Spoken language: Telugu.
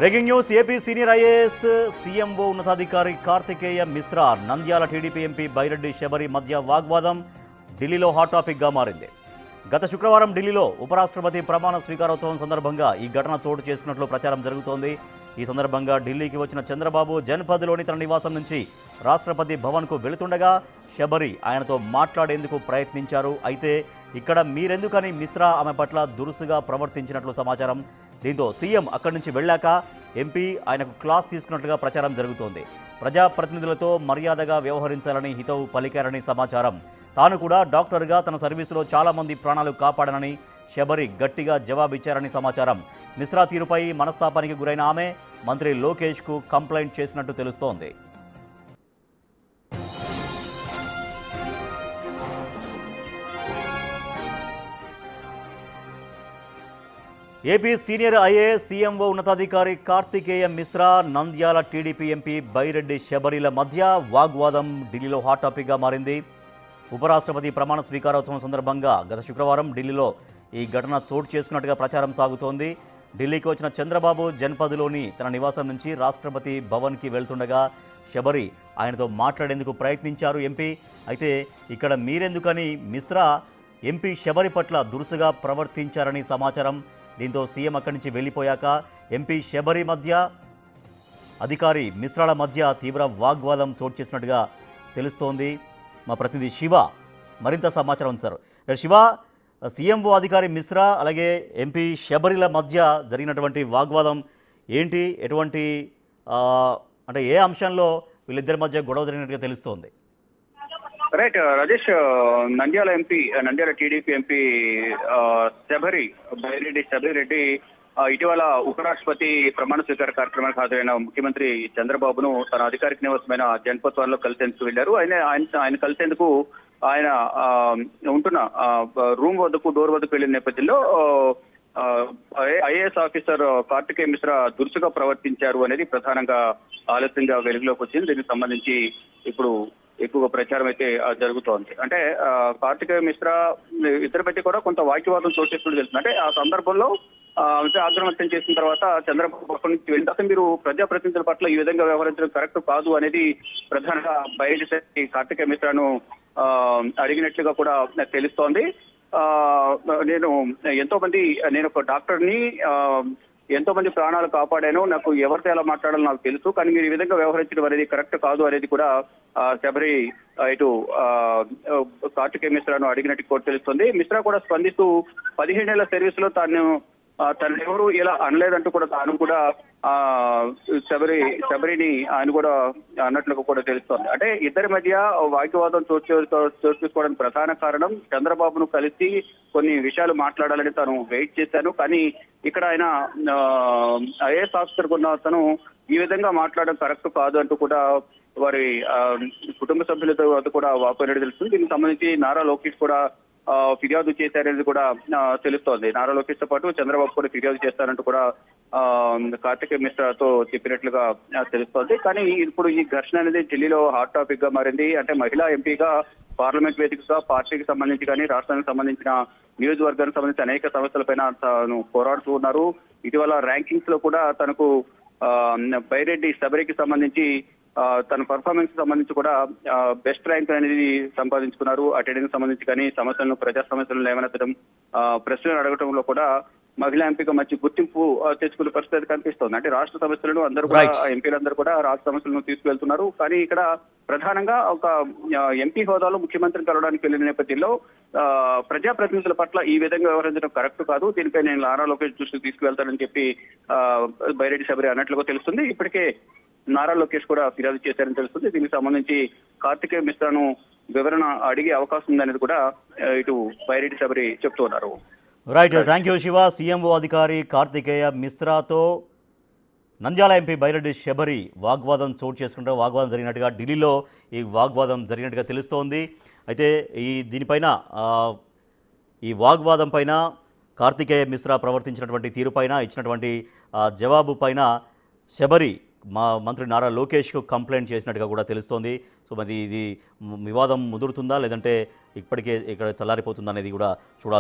Breaking news AP senior IAS CMO ఉన్నతాధికారి కార్తికేయ మిశ్రా నంద్యాల టీడీపీ ఎంపీ బైరెడ్డి శబరి మధ్య వాగ్వాదం ఢిల్లీలో హాట్ టాపిక్గా మారింది. గత శుక్రవారం ఢిల్లీలో ఉపరాష్ట్రపతి ప్రమాణ స్వీకారోత్సవం సందర్భంగా ఈ ఘటన చోటు చేసుకున్నట్లు ప్రచారం జరుగుతోంది. ఈ సందర్భంగా ఢిల్లీకి వచ్చిన చంద్రబాబు జన్పథ్లోని తన నివాసం నుంచి రాష్ట్రపతి భవన్కు వెళుతుండగా శబరి ఆయనతో మాట్లాడేందుకు ప్రయత్నించారు. అయితే ఇక్కడ మీరెందుకని మిశ్రా ఆమె పట్ల దురుసుగా ప్రవర్తించినట్లు సమాచారం. దీంతో సీఎం అక్కడి నుంచి వెళ్ళాక ఎంపీ ఆయనకు క్లాస్ తీసుకున్నట్లుగా ప్రచారం జరుగుతోంది. ప్రజాప్రతినిధులతో మర్యాదగా వ్యవహరించాలని హితవు పలికారని సమాచారం. తాను కూడా డాక్టర్గా తన సర్వీసులో చాలామంది ప్రాణాలు కాపాడనని శబరి గట్టిగా జవాబిచ్చారని సమాచారం. మిశ్రా తీరుపై మనస్తాపానికి గురైన ఆమె మంత్రి లోకేష్కు కంప్లైంట్ చేసినట్టు తెలుస్తోంది. ఏపీ సీనియర్ ఐఏఎస్ సీఎంఓ ఉన్నతాధికారి కార్తికేయ మిశ్రా నంద్యాల టీడీపీ ఎంపీ బైరెడ్డి శబరిల మధ్య వాగ్వాదం ఢిల్లీలో హాట్ టాపిక్గా మారింది. ఉపరాష్ట్రపతి ప్రమాణ స్వీకారోత్సవం సందర్భంగా గత శుక్రవారం ఢిల్లీలో ఈ ఘటన చోటు చేసుకున్నట్టుగా ప్రచారం సాగుతోంది. ఢిల్లీకి వచ్చిన చంద్రబాబు జన్పథ్లోని తన నివాసం నుంచి రాష్ట్రపతి భవన్కి వెళ్తుండగా శబరి ఆయనతో మాట్లాడేందుకు ప్రయత్నించారు ఎంపీ. అయితే ఇక్కడ మీరెందుకని మిశ్రా ఎంపీ శబరి పట్ల దురుసుగా ప్రవర్తించారని సమాచారం. దీంతో సీఎం అక్కడి నుంచి వెళ్ళిపోయాక ఎంపీ శబరి మధ్య అధికారి మిశ్రాల మధ్య తీవ్ర వాగ్వాదం చోటు చేసినట్టుగా తెలుస్తోంది. మా ప్రతినిధి శివ మరింత సమాచారం సార్. శివ, సీఎంఓ అధికారి మిశ్రా అలాగే ఎంపీ శబరిల మధ్య జరిగినటువంటి వాగ్వాదం ఏంటి? ఎటువంటి అంటే ఏ అంశంలో వీళ్ళిద్దరి మధ్య గొడవ జరిగినట్టుగా తెలుస్తోంది? Right Rajesh, Nandyal TDP MP Byreddy Shabari ఇటీవల ఉపరాష్ట్రపతి ప్రమాణ స్వీకార కార్యక్రమానికి హాజరైన ముఖ్యమంత్రి చంద్రబాబును తన అధికారిక నివాసమైన జన్పథ్లో కలిసేందుకు వెళ్లారు. ఆయన కలిసేందుకు ఆయన ఉంటున్న డోర్ వద్దకు వెళ్లిన నేపథ్యంలో ఐఏఎస్ ఆఫీసర్ కార్తికేయ మిశ్రా దురుసుగా ప్రవర్తించారు అనేది ప్రధానంగా ఆలస్యంగా వెలుగులోకి వచ్చింది. దీనికి సంబంధించి ఇప్పుడు ఎక్కువగా ప్రచారం అయితే జరుగుతోంది. అంటే కార్తికేయ మిశ్రా ఇద్దరి మధ్య కూడా కొంత వాక్యవాదం చోటు చేసుకుంటూ తెలుస్తుంది. అంటే ఆ సందర్భంలో ఆగ్రహం వ్యక్తం చేసిన తర్వాత చంద్రబాబు అక్కడి నుంచి వెళ్ళాక మీరు ప్రజాప్రతినిధుల పట్ల ఈ విధంగా వ్యవహరించడం కరెక్ట్ కాదు అనేది ప్రధానంగా బయలుదేరి కార్తికేయ మిశ్రాను అడిగినట్లుగా కూడా తెలుస్తోంది. నేను ఒక డాక్టర్ని, ఎంతో మంది ప్రాణాలు కాపాడాను, నాకు ఎవరితో ఎలా మాట్లాడాలో నాకు తెలుసు, కానీ మీరు ఈ విధంగా వ్యవహరించడం అనేది కరెక్ట్ కాదు అనేది కూడా శబరి ఇటు కార్తికేయ మిశ్రాను అడిగినట్టు కూడా తెలుస్తుంది. మిశ్రా కూడా స్పందిస్తూ 15 ఏళ్ల సర్వీస్ లో తను ఎవరు ఇలా అనలేదంటూ కూడా తాను కూడా శబరిని ఆయన కూడా అన్నట్లుగా కూడా తెలుస్తోంది. అంటే ఇద్దరి మధ్య వాక్యవాదం చోటు చేసుకోవడానికి ప్రధాన కారణం చంద్రబాబును కలిసి కొన్ని విషయాలు మాట్లాడాలని తాను వెయిట్ చేశాను, కానీ ఇక్కడ ఆయన ఐఏఎస్ ఆఫీసర్ ఉన్న అతను ఈ విధంగా మాట్లాడడం కరెక్ట్ కాదు అంటూ కూడా వారి కుటుంబ సభ్యులతో కూడా వాపోయినట్టు తెలుస్తుంది. దీనికి సంబంధించి నారా లోకేష్ కూడా ఫిర్యాదు చేశారనేది కూడా తెలుస్తోంది. నారా లోకేష్ తో పాటు చంద్రబాబు కూడా ఫిర్యాదు చేస్తారంటూ కూడా కార్తికేయ మిశ్రాతో చెప్పినట్లుగా తెలుస్తోంది. కానీ ఇప్పుడు ఈ ఘర్షణ అనేది ఢిల్లీలో హాట్ టాపిక్ గా మారింది. అంటే మహిళా ఎంపీగా పార్లమెంట్ వేదికగా పార్టీకి సంబంధించి కానీ రాష్ట్రానికి సంబంధించిన నియోజకవర్గానికి సంబంధించి అనేక సమస్యలపైన తాను పోరాడుతూ ఉన్నారు. ఇటీవల ర్యాంకింగ్స్ లో కూడా తనకు బైరెడ్డి శబరికి సంబంధించి తన పర్ఫార్మెన్స్ సంబంధించి కూడా బెస్ట్ ర్యాంక్ అనేది సంపాదించుకున్నారు. అటెండెన్స్ సంబంధించి కానీ ప్రజా సమస్యలను లేవనెత్తడం, ప్రశ్నలు అడగడంలో కూడా మహిళా ఎంపీగా మంచి గుర్తింపు తెచ్చుకునే పరిస్థితి కనిపిస్తోంది. అంటే రాష్ట్ర సమస్యలను అందరూ కూడా ఎంపీలందరూ కూడా రాష్ట్ర సమస్యలను తీసుకువెళ్తున్నారు. కానీ ఇక్కడ ప్రధానంగా ఒక ఎంపీ హోదాలో ముఖ్యమంత్రిని కలవడానికి వెళ్లిన నేపథ్యంలో ప్రజాప్రతినిధుల పట్ల ఈ విధంగా వ్యవహరించడం కరెక్ట్ కాదు, దీనిపై నేను నారా లోకేష్ దృష్టికి తీసుకువెళ్తానని చెప్పి బైరెడ్డి శబరి అన్నట్లుగా తెలుస్తుంది. ఇప్పటికే నారా లోకేష్ కూడా ఫిర్యాదు చేశారని తెలుస్తుంది. దీనికి సంబంధించి కార్తికేయ మిశ్రాను వివరణ అడిగే అవకాశం ఉందనేది కూడా ఇటు బైరెడ్డి శబరి చెప్తూ ఉన్నారు. Right, thank you Shiva. CMO అధికారి కార్తికేయ మిశ్రాతో నంద్యాల ఎంపీ బైరెడ్డి శబరి వాగ్వాదం చోటు చేసుకుంటే వాగ్వాదం జరిగినట్టుగా ఢిల్లీలో ఈ వాగ్వాదం జరిగినట్టుగా తెలుస్తోంది. అయితే దీనిపైన ఈ వాగ్వాదం పైన కార్తికేయ మిశ్రా ప్రవర్తించినటువంటి తీరుపైన ఇచ్చినటువంటి జవాబు పైన శబరి మంత్రి నారా లోకేష్కు కంప్లైంట్ చేసినట్టుగా కూడా తెలుస్తోంది. సో మరి ఇది వివాదం ముదురుతుందా లేదంటే ఇప్పటికే ఇక్కడ చల్లారిపోతుందా అనేది కూడా చూడాలి.